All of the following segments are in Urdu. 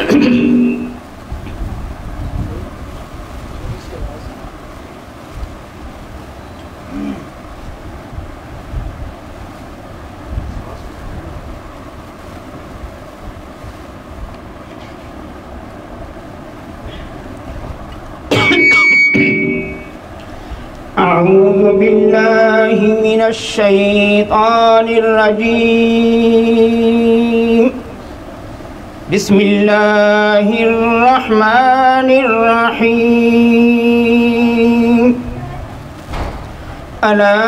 أعوذ بالله من الشيطان الرجيم بسم الله الرحمن الرحيم ألا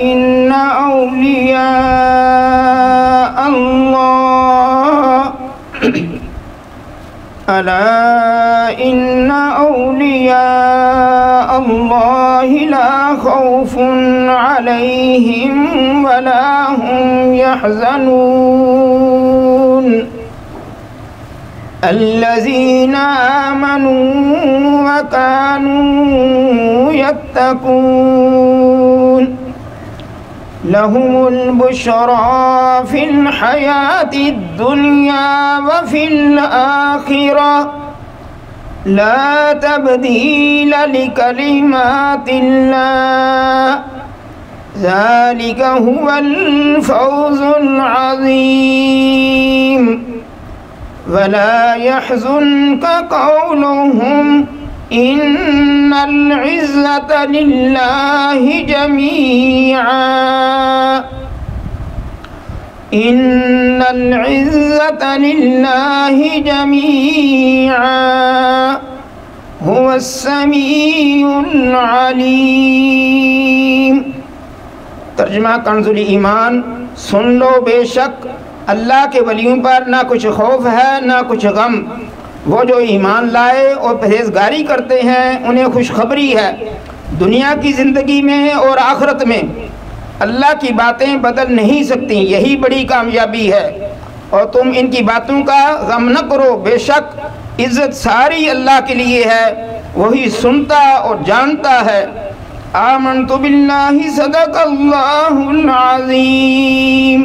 إن أولياء الله ألا إن أولياء الله لا خوف عليهم ولا هم يحزنون الذين آمنوا وكانوا يتقون لهم البشرى في الحياة الدنيا وفي الآخرة لا تبديل لكلمات الله ذلك هو الفوز العظيم ولا يحزنك قولهم إن العزة لله جميعا إن العزة لله جميعا هو السميع العليم۔ ترجمہ کنز الایمان۔ سن لو بے شک اللہ کے ولیوں پر نہ کچھ خوف ہے نہ کچھ غم، وہ جو ایمان لائے اور پرہیزگاری کرتے ہیں انہیں خوشخبری ہے، دنیا کی زندگی میں اور آخرت میں اللہ کی باتیں بدل نہیں سکتی، یہی بڑی کامیابی ہے، اور تم ان کی باتوں کا غم نہ کرو، بے شک عزت ساری اللہ کے لیے ہے، وہی سنتا اور جانتا ہے۔ آمنت باللہ صدق اللہ العظیم۔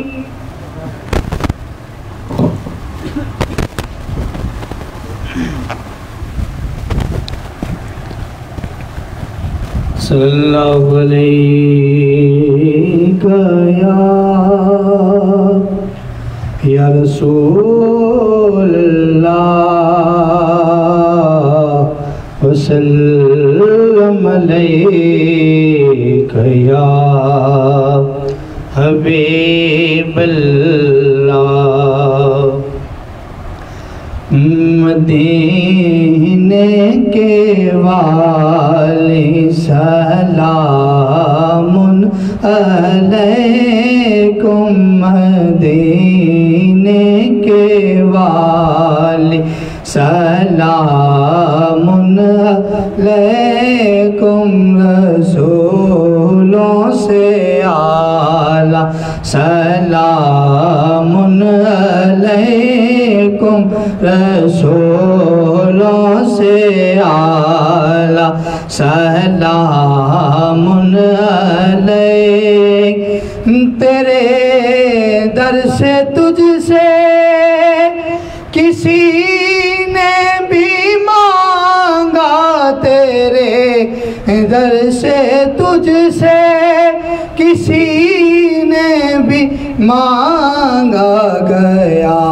صلی اللہ علیہ یا رسول اللہ وسلم علیک یا حبیب اللہ۔ مدینے کے والی سلام علیکم، مدینے کے والی سلام علیکم، رسولوں سے اعلیٰ سلام علیکم، رسولوں سے اعلیٰ سلام علیکم۔ تیرے در سے تجھ سے کسی نے بھی مانگا، تیرے در سے تجھ سے کسی نے بھی مانگا، گیا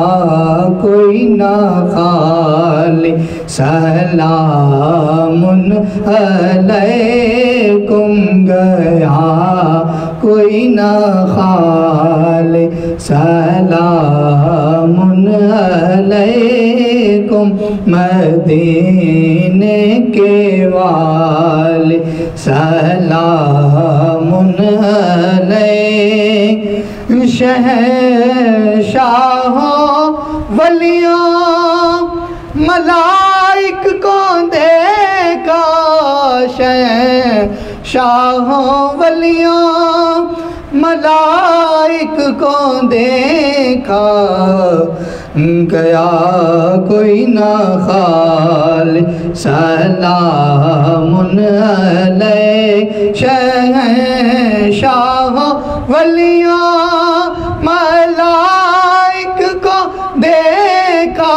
کوئی نہ خالی سلام علیکم، گیا کوئی نہ خالی سلام علیکم، مدینے کے والی سلام علیکم۔ شہنشاہوں ولیوں ملائک کو دیکھا، شہنشاہوں ولیوں ملائک کو دیکھا، گیا کوئی نہ خالی سلام علیکم، شہنشاہوں ولیوں ملائک کو دیکھا،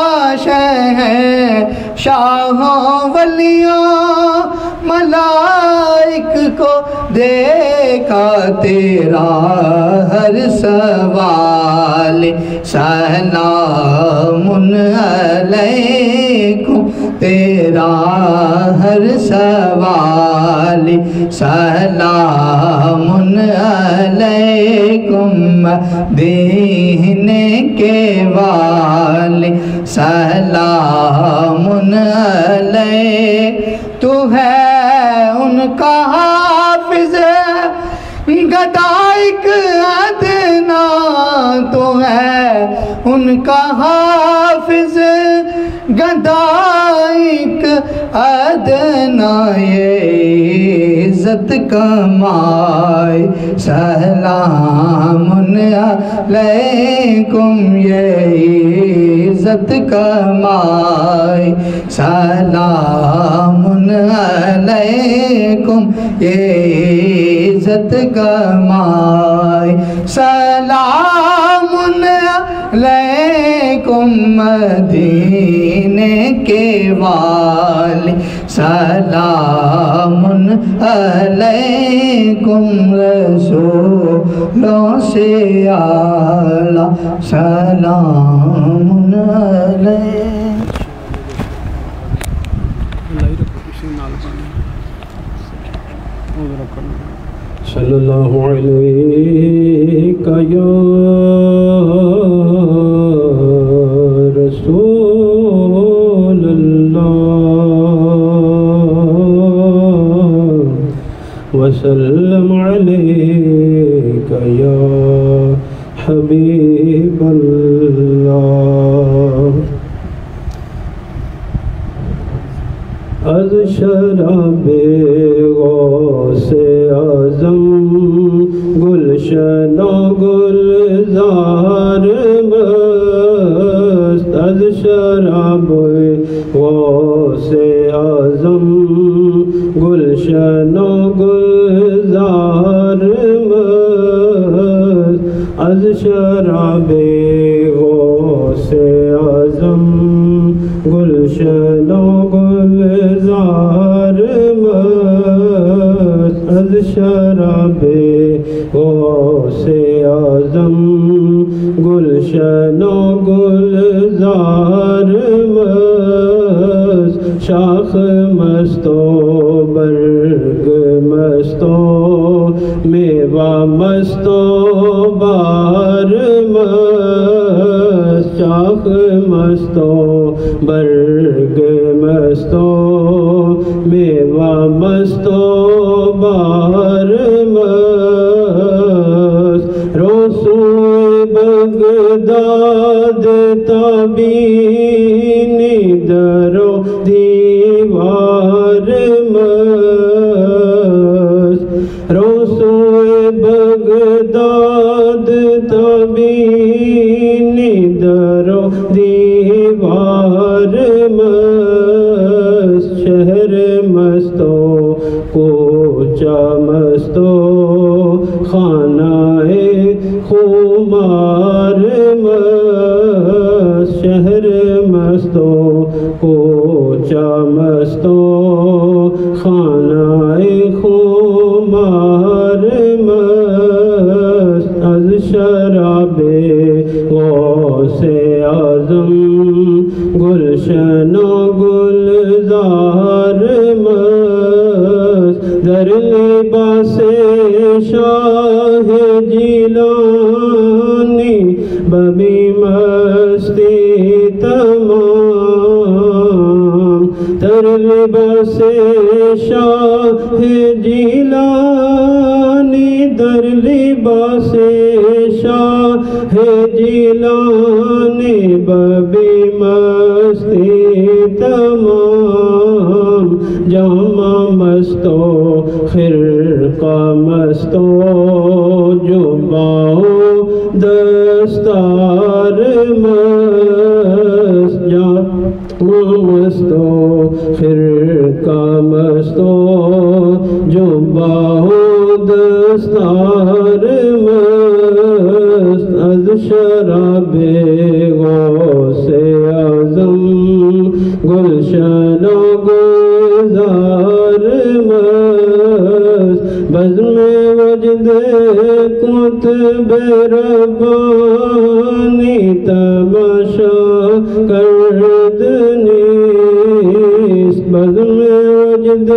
شاہوں ولیوں ملائک کو دیکھا تیرا ہر سوال سلام علیکم تیرا ہر سوال سلام علیکم مدینے کے والی سلام علیک تو ہے ان کا حافظ گدائک ادنا تو ہے ان کا حافظ گدائک ادنا یہ عزت کمائے سلام علیکم یہ عزت کمائے سلام علیکم یہ عزت کمائے سلام علیکم مدینے کے والی سلام علیکم رسولوں سے اعلیٰ سلام علیکم صلی اللہ علیہ یا رسول اللہ وسلم علیک یا حبیب اللہ از شراب غوث اعظم گلشن و گلزار مست از شراب غوث اعظم گلشن و گلزار مست از شراب غوث اعظم گلشن و گلزار مست از شراب غوث اعظم گلشن و گلزار مست شاخ مست و برگ مست و میوہ مست و بار مست شاخ مست و برگ مست و میوہ مست و بار مست رسول بغداد تابینی در و دیوار مست رسول بغداد تابینی در و دیوار مست شہر مست و کوچہ مست و خانہ خمار مست شہر مست و کوچہ مست و خانہ خمار مست از شراب غوث اعظم گلشن و گلزار مست در لباس شاہ جیلانی ببی مستی تمام در لباس شاہ جیلانی در لباس شاہ جیلانی ببی مستی تمام جامہ مست و خرقہ مست و جبہ دستار مست جامہ مست و خرقہ مست و جبہ دستار مست از شراب غوث اعظم گلشن تماشا کرد نیست بزم وجد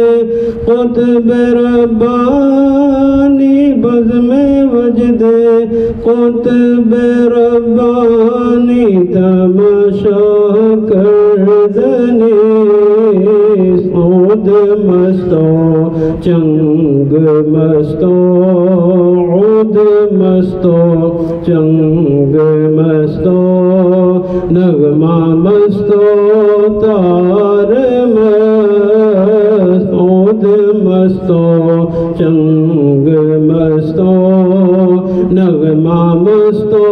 قطب ربانی بزم وجد قطب ربانی تماشا کرد نیست عود مستو چنگ مستو عود مستو چنگ مستو نغمہ مستو تار مست عود مستو چنگ مستو نغمہ مستو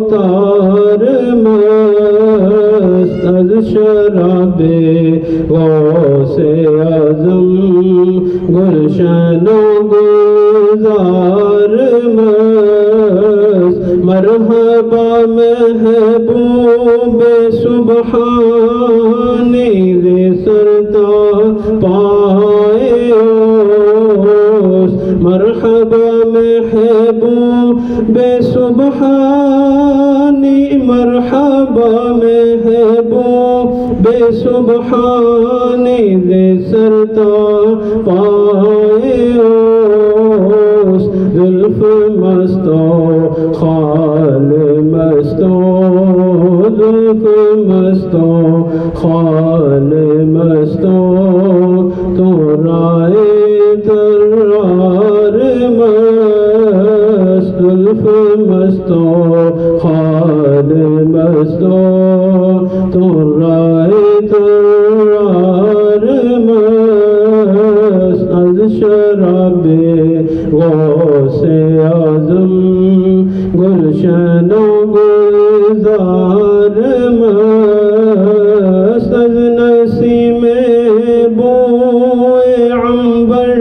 تار مست از شراب غوث اعظم گلشن و گلزار مست مرحبا محبوب سبحانی ذی سرتا پائے اوست مرحبا محبوب سبحانی مرحبا محبوب سبحانی ذی سرتا پائے اوست زلف مستو خال مستو زلف مستو خال مستو تو رائے ترار مست زلف مستو خال مستو تو رائے ترار مست از شراب غوث اعظم گلشن و گلزار مست از نسیم بوئے عنبر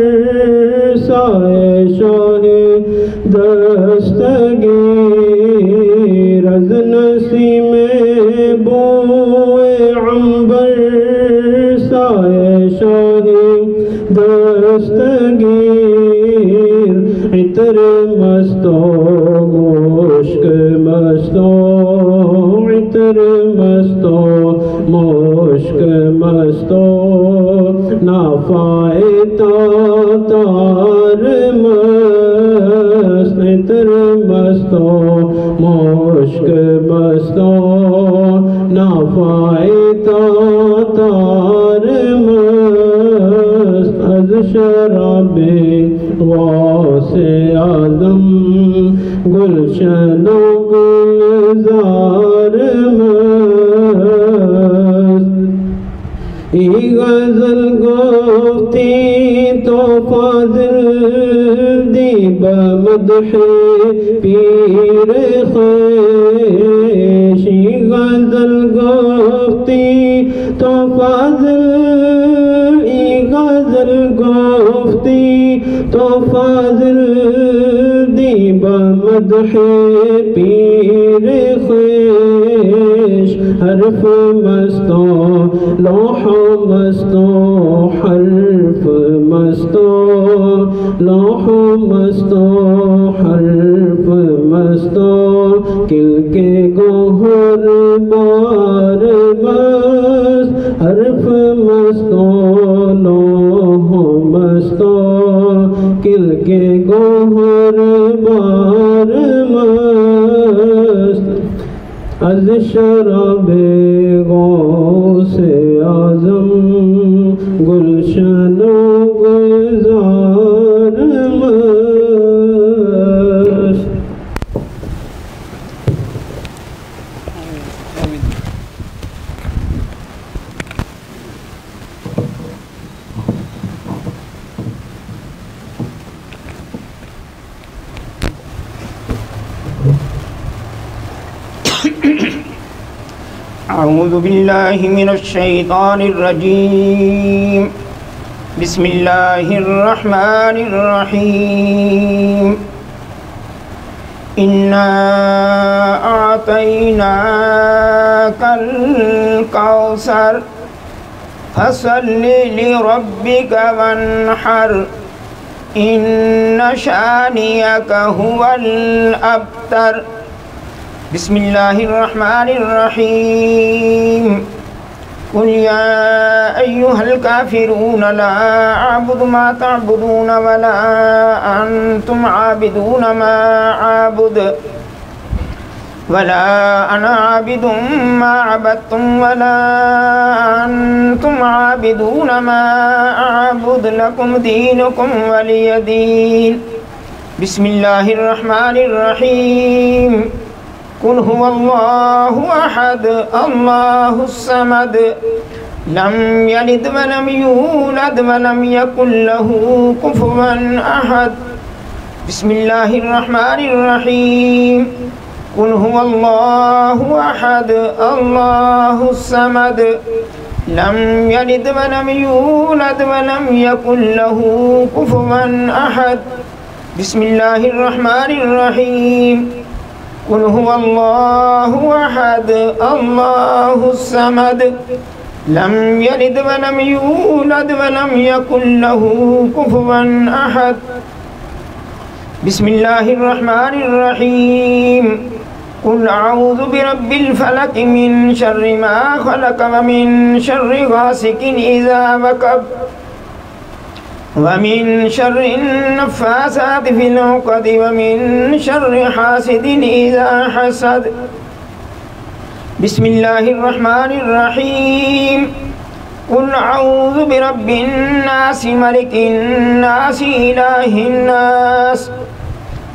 سائے شاہ دستگیر از نسیم بوئے عنبر سائے شاہ دستگیر عطر مستو مشک مستو عطر مستو مشک مستو نافائے تاتار مست عطر مستو مشک مستو نافائے تاتار مست از شراب غوث اعظم گلشن و گلزار مست ای غزل گفتی تو فاضل دی بمدح پیر خویش ای غزل گفتی تو فاضل ای غزل گفتی تو فاضل دی بمدح پیر خویش حرف مستو لوح مستو حرف مستو لوح مستو حرف مستو کل کے گوہر بار مست حرف مستو لوح مستو کل کے گوہر بار مست از شراب غوث اعظم گلشن و گلزار مست اعوذ باللہ من الشیطان الرجیم بسم اللہ الرحمن الرحیم انا اعطیناک الکوثر فصل لربک وانحر ان شانئک هو الابتر بسم الله الرحمن الرحيم قل يا أيها الكافرون لا أعبد ما تعبدون ولا أنتم عابدون ما أعبد ولا أنا عابد ما عبدتم ولا أنتم عابدون ما أعبد لكم دينكم ولي دين بسم الله الرحمن الرحيم قل هو الله أحد الله الصمد لم يلد ولم يولد ولم يكن له كفوا أحد بسم الله الرحمن الرحيم قل هو الله أحد الله الصمد لم يلد ولم يولد ولم يكن له كفوا أحد بسم الله الرحمن الرحيم قل هو الله أحد الله الصمد لم يلد ولم يولد ولم يكن له كفوا أحد بسم الله الرحمن الرحيم قل أعوذ برب الفلق من شر ما خلق ومن شر غاسق إذا وقب ومن شر النفاثات في العقد ومن شر حاسد إذا حسد بسم الله الرحمن الرحيم قل أعوذ برب الناس ملك الناس إله الناس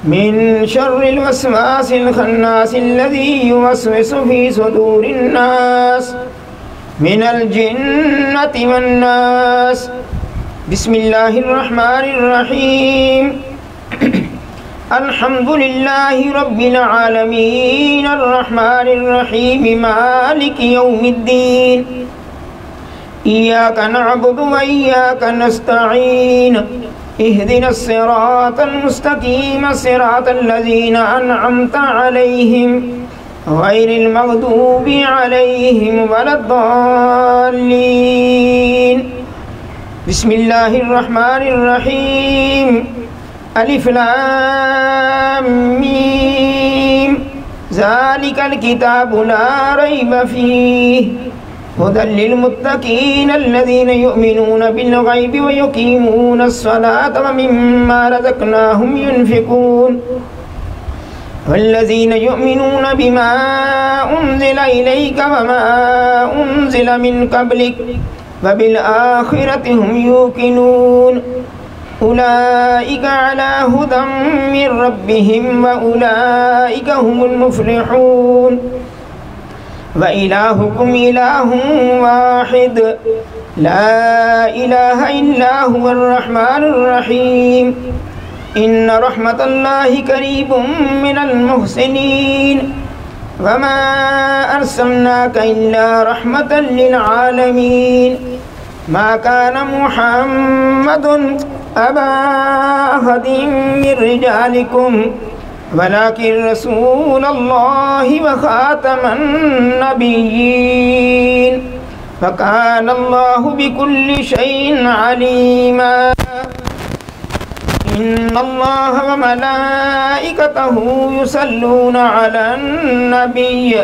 من شر الوسواس الخناس الذي يوسوس في صدور الناس من الجنة والناس بسم الله الرحمن الرحيم الحمد لله رب العالمين الرحمن الرحيم مالك يوم الدين إياك نعبد وإياك نستعين اهدنا الصراط المستقيم صراط الذين أنعمت عليهم غير المغضوب عليهم ولا الضالين بسم الله الرحمن الرحيم ألف لام ميم ذلك الكتاب لا ريب فيه هدى للمتقين الذين يؤمنون بالغيب ويقيمون الصلاة ومما رزقناهم ينفقون والذين يؤمنون بما أنزل إليك وما أنزل من قبلك وبالآخرة هم يوقنون أولئك على هدى من ربهم وأولئك هم المفلحون وإلهكم إله واحد لا إله إلا هو الرحمن الرحيم إن رحمة الله قريب من المحسنين وما أرسلناك إلا رحمة للعالمين ما كان محمد أبا أحد من رجالكم ولكن رسول الله وخاتم النبيين وكان الله بكل شيء عليما إن الله وملائكته يصلون على النبي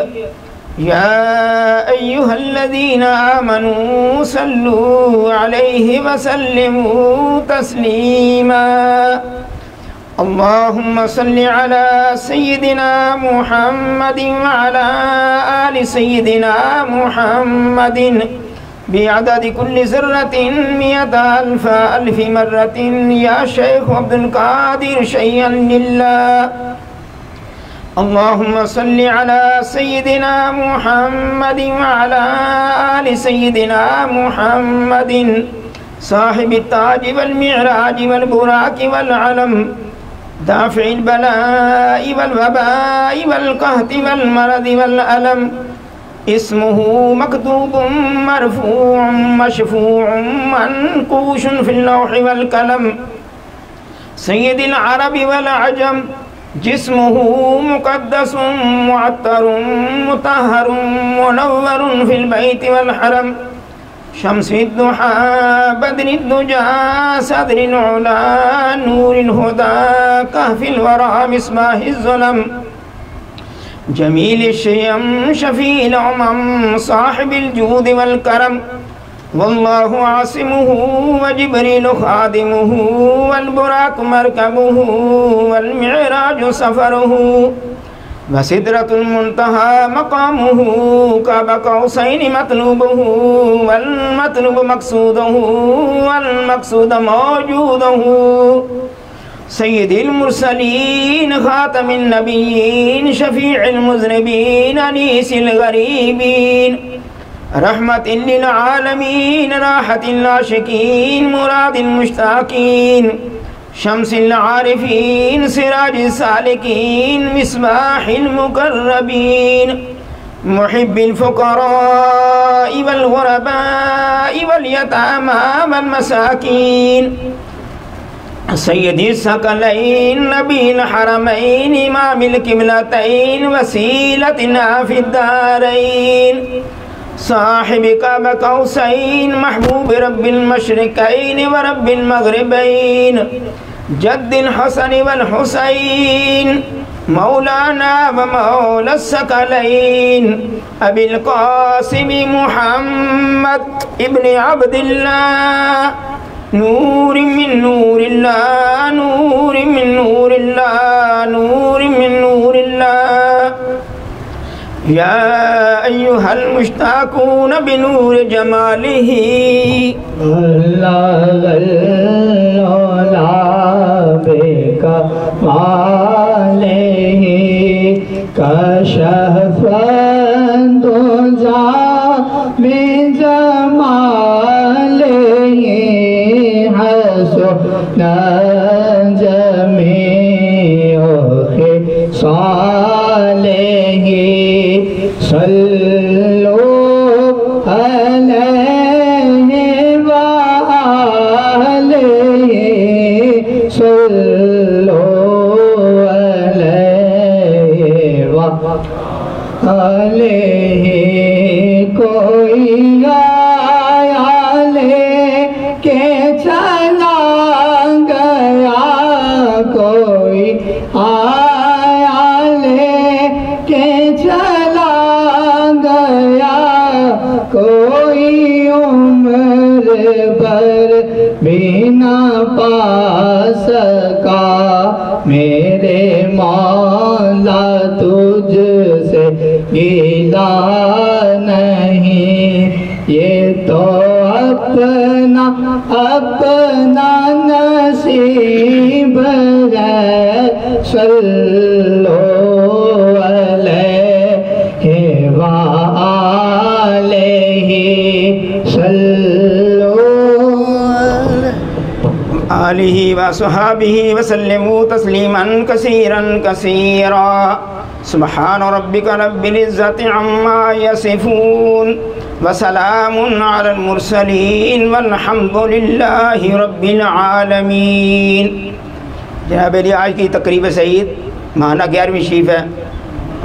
يا أيها الذين آمنوا صلوا عليه وسلموا تسليما اللهم صل على سيدنا محمد وعلى آل سيدنا محمد بعدد كل ذرة 100,000 مرة يا شيخ عبد القادر شيئا لله اللهم صل على سيدنا محمد وعلى آل سيدنا محمد صاحب التاج والمعراج والبراق والعلم دافع البلاء والوباء والقهط والمرض والألم اسمه مكتوب مرفوع مشفوع منقوش في اللوح والقلم سيد العرب والعجم جسمه مقدس معطر مطهر منور في البيت والحرم شمس الضحى بدر الدجى صدر العلا نور الهدى كهف الورى مصباح الظلم جمیل الشیم شفیع الامم صاحب الجود والکرم واللہ عاصمہ وجبریل خادمہ والبراق مرکبہ والمعراج سفرہ وسدرۃ المنتہى مقامہ قاب قوسین مطلوبہ والمطلوب مقصودہ والمقصود موجودہ سید المرسلین خاتم النبیین شفیع المذنبین انیس الغریبین رحمت للعالمین راحت العاشقین مراد المشتاقین شمس العارفین سراج السالکین مصباح المقربین محب الفقراء والغرباء والیتامى والمساکین سید الثقلین نبی الحرمین امام القبلتین وسیلتنا فی الدارین صاحب قاب قوسین محبوب رب المشرقین ورب المغربین جد الحسن والحسین مولانا ومولا الثقلین ابی القاسم محمد ابن عبد اللہ نور من نور اللہ نور من نور اللہ نور من نور اللہ یا ایہا المشتاقون بنور جمالہ اللہ غلولا بکا مالہ کشف دجا من جمالہ حسن جمیع خصالہ صلو علیہ وآلہ صلو علیہ وآلہ کوئی آیا لے کے چلا گیا کوئی آیا لے کے چلا گیا کوئی عمر بھر بھی نہ پا سکا میرے مولا تجھ سے گیلا نہیں یہ تو اپنا اپنا نصیب ہے صلو علیہ وآلہ صلو آلہ وصحابہ وسلموا تسلیما کثیرا کثیرا سبحان ربک رب العزت عما یصفون وسلام علی المرسلین والحمد للہ رب العالمین۔ جناب علی، آج کی تقریب سعید ماہانہ 11ویں شریف ہے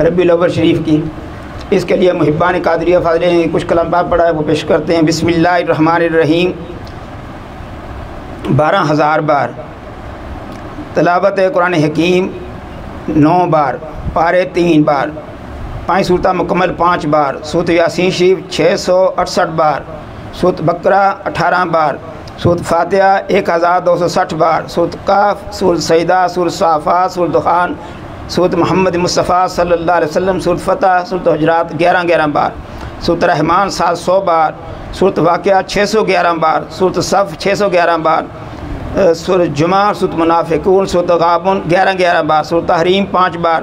ربیع الاول شریف کی، اس کے لیے محبان قادریہ فاضلہ نے کچھ کلمات پڑھا ہے، وہ پیش کرتے ہیں۔ بسم اللہ الرحمن الرحیم 12,000 بار، تلاوت قرآن حکیم 9 بار، پارے 3 بار، 5 سورتہ مکمل 5 بار، سورۃ یاسین شریف 668 بار، سورۃ بقرہ 18 بار، سورۃ فاتحہ 1260 بار، سورۃ کاف، سورۃ سجدہ، سورۃ صافات، سورۃ دخان، سورۃ محمد مصطفیٰ صلی اللہ علیہ وسلم، سورۃ فتح، سورۃ حجرات 11 بار، سورۃ رحمان 700 بار، سورۃ واقعہ 611 بار، سورۃ صف 611 بار، سورۃ جمعہ، سورۃ منافقون، سورۃ غابن 11 بار، سورۃ تحریم 5 بار،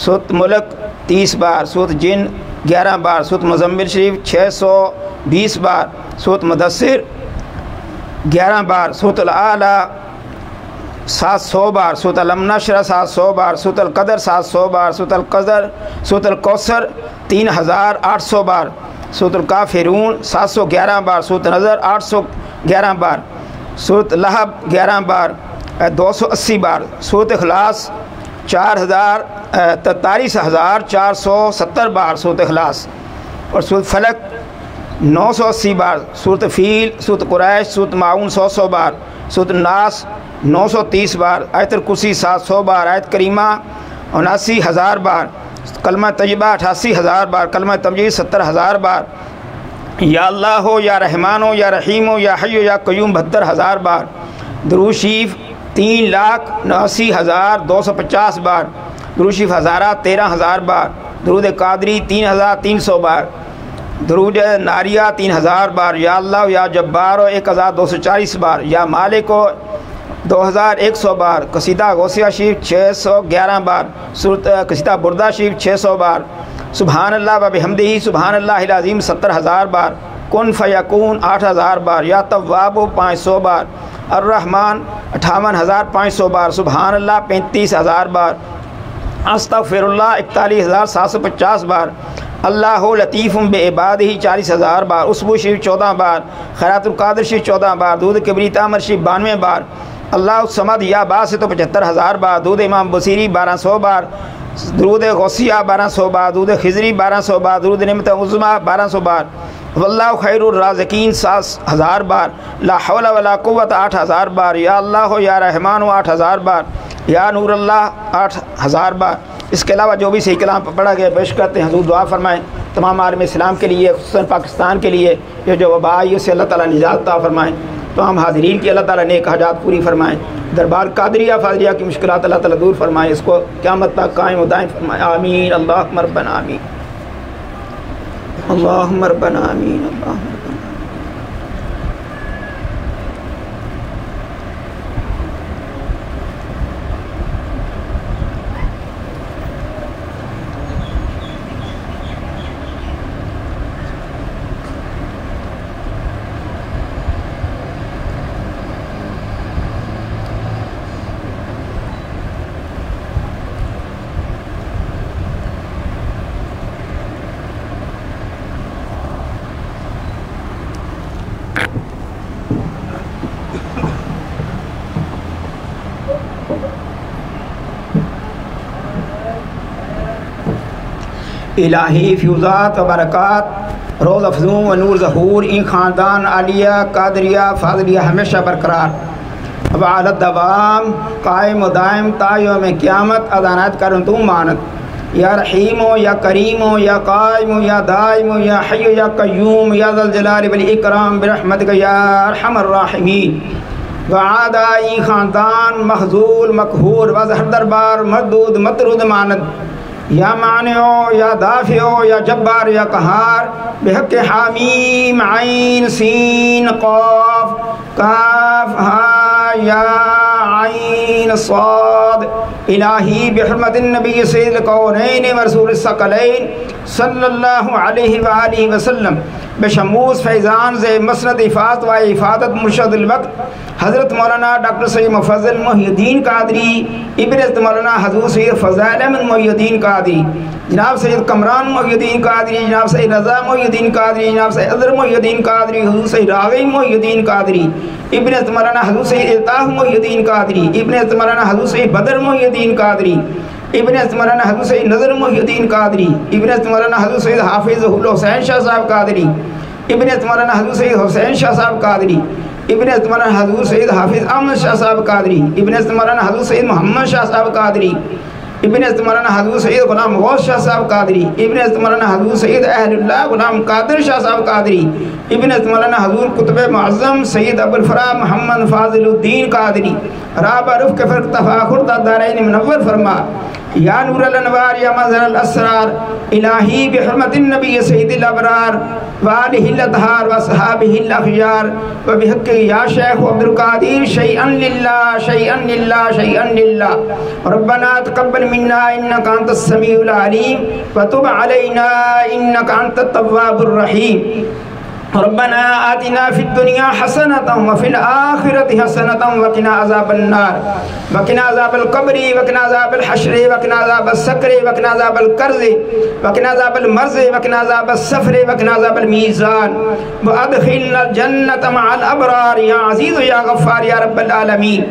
سورۃ ملک 30 بار، سورۃ جن 11 بار، سورۃ مزمل شریف 620 بار، سورۃ مدثر 11 بار، سورۃ الاعلیٰ 700 بار، سورۃ الم نشرح 700 بار، سورۃ القدر 700 بار، سورۃ القدر، سورۃ الکوثر 3800 بار، سورۃ الکافرون 711 بار، سورۃ نظر 811 بار، سورۃ لہب 11 بار 280 بار، سورۃ اخلاص 43,470 بار سورۃ اخلاص، اور سورۃ فلق 980 بار، سورۃ فیل، سورۃ قریش، سورۃ معاون 100 بار، سورۃ الناس 930 بار، آیت الکرسی 700 بار، آیت کریمہ 79,000 بار، کلمہ طیبہ 88,000 بار، کلمہ تمجید 70,000 بار، یا اللہ ہو یا رحمان ہو یا رحیم ہو یا حی ہو یا قیوم 72,000 بار، درود شریف 3,79,250 بار، درود شریف ہزارہ 13,000 بار، درود قادری 3,300 بار، درود ناریہ 3,000 بار، یا اللہ یا جبار ہو 1,240 بار، یا مالک ہو 2,100 بار، قصیدہ غوثیہ شریف 611 بار، قصیدہ بردہ شریف 600 بار، سبحان اللہ و بحمدہ سبحان اللہ العظیم 70,000 بار، کن فیکون 8,000 بار، یا تواب 500 بار، الرحمن 58,500 بار، سبحان اللہ 35,000 بار، استغفر اللہ 41,750 بار، اللہ لطیف بعبادہ 40,000 بار، اسبو شریف 14 بار، خیرات القادر شریف 14 بار، دودھ کبریت عمر شریف 92 بار، اللہ الصمد یا باسط 75,000 بار، دودھ امام بصیری 1200 بار، درود غوثیہ 1200 بار، درود خضری 1200 بار، درود نعمت عظمیٰ 1200 بار، واللہ خیر الرازقین 7,000 بار، لا حول ولا قوت 8,000 بار، یا اللہ ہو یا رحمان ہو 8,000 بار، یا نور اللہ 8,000 بار۔ اس کے علاوہ جو بھی صحیح کلام پڑھا گیا پیش کرتے ہیں، حضور دعا فرمائیں تمام عالم اسلام کے لیے، خصوصاً پاکستان کے لیے یہ جو وبا آئی اس سے اللہ تعالیٰ نجات عطا فرمائیں، تمام حاضرین کی اللہ تعالیٰ نیک حاجات پوری فرمائیں، دربار قادریہ فاضلیہ کی مشکلات اللہ تعالیٰ دور فرمائیں، اس کو قیامت تک قائم و دائم فرمائیں، آمین اللہم ربنا آمین، اللہم ربنا آمین، اللہم ربنا الہی فیوزات و برکات روز افزوں و نور ظہور این خاندان عالیہ قادریہ فاضلیہ ہمیشہ برقرار وعلت دوام قائم و دائم تا یوم قیامت ادانات کرن تو مانت، یا رحیم ہو یا کریم ہو یا قائم ہو یا دائم ہو یا حی یا قیوم یا ذا الجلال والاکرام برحمتک یا ارحم الراحمین۔ وعادہ این خاندان مخذول مقہور و زہر دربار مردود مطرود ماند، یا مانع ہو یا دافع ہو یا جبار یا قہار، بحق حامیم عین سین قاف کاف ہا یا عین صاد، الہی بحرمت النبی سید الکونین ورسول الثقلین صلی اللہ علیہ وآلہ وسلم، بشموس فیضان سے مسند افاظت و افادت مرشد الوقت حضرت مولانا ڈاکٹر سید مفضل محی الدین قادری ابن حضرت مولانا حضور سید فضائل احمد محی الدین قادری، جناب سید کمران محی الدین قادری، جناب سید رضا محی الدین قادری، جناب سید اظہر محی الدین قادری، حضور سید راغب محی الدین قادری، ابن حضرت مولانا حضور سید الطاف محی الدین قادری، ابن حضرت مولانا حضور سید بدر محی الدین قادری، ابن حضرت مولانا حضور سید نظر محی الدین قادری، ابن حضرت مولانا حضور سید حافظ حسین شاہ صاحب قادری، ابن حضرت مولانا حضور سید حسین شاہ صاحب قادری، ابن حضرت مولانا حضور سید حافظ احمد شاہ صاحب قادری، ابن حضرت مولانا حضور سید محمد شاہ صاحب قادری، ابن حضرت مولانا حضور سید غلام غوث شاہ صاحب قادری، ابن حضرت مولانا حضور سید اہل اللہ غلام قادر شاہ صاحب قادری، ابن حضرت مولانا حضور قطب معظم سید ابو الفرا محمد فاضل الدین قادری، راب رفق فرق تفاخر دارین منور فرما، یا نور الانوار یا منظر الاسرار، الہی بحرمت النبی سید الابرار وآلہ الاطہار وصحابہ الاخیار وبحق یا شیخ عبد القادر شیئا للہ شیئا للہ شیئا للہ، ربنا تقبل منا انکا انت السمیع العلیم وتب علینا انکا انت التواب الرحیم، ربنا آتنا فی الدنیا حسنة وفی الآخرة حسنة وقنا عذاب النار وقنا عذاب القبر وقنا عذاب الحشر وقنا عذاب السکر وقنا عذاب القرض وقنا عذاب المرض وقنا عذاب السفر وقنا عذاب الميزان وادخلنا الجنة مع الأبرار یا عزیز یا غفار یا رب العالمین،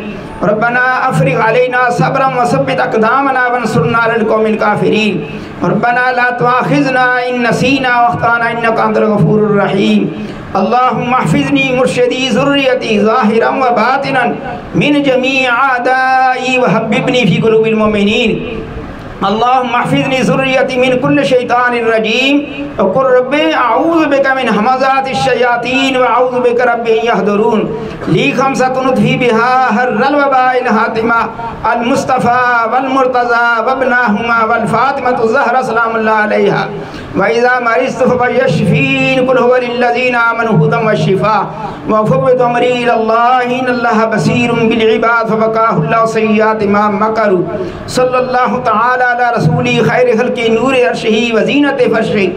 ربنا افرغ علينا صبرا وثبت اقدامنا وانصرنا على القوم الكافرين، ربنا لا تؤاخذنا ان نسينا واخطانا انك انت الغفور الرحيم، اللهم احفظني مرشدي ذريتي ظاهرا وباطنا من جميع اعدائي وحببني في قلوب المؤمنين اللهم احفظني ذريتي من كل شيطان رجيم وقل رب اعوذ بك من همزات الشياطين واعوذ بك رب ان يحضرون لي خمسة نطفي بها هر الوباء الهاتمة المصطفى والمرتضى وابناهما والفاطمة الزهرة سلام الله عليها وإذا مرضت فيشفين قل هو للذين آمنوا هدى والشفاء وفوض أمري إلى الله إن الله بصير بالعباد فبقاه الله سيئات ما مكروا صلى الله تعالى على رسوله خير خلق نور عرشه وزينة فرشه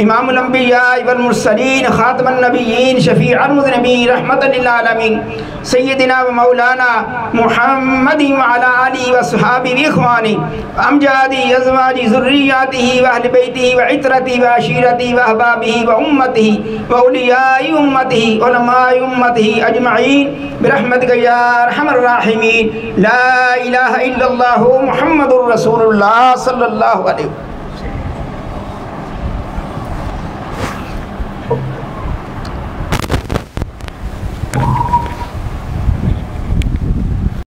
امام الانبیاء والمرسلین خاتم النبیین شفیع المذنبین رحمت للعالمین سیدنا و مولانا محمد وعلى آلہ وصحابہ واخوانہ امجادہ ازواجہ ذریاتہ واہل بیتہ وعطرتہ وعشیرتہ واحبابہ وامتہ واولیاء امتہ علماء امتہ اجمعین برحمتک یا ارحم الراحمین لا الہ الا اللہ محمد رسول اللہ صلی اللہ علیہ وسلم.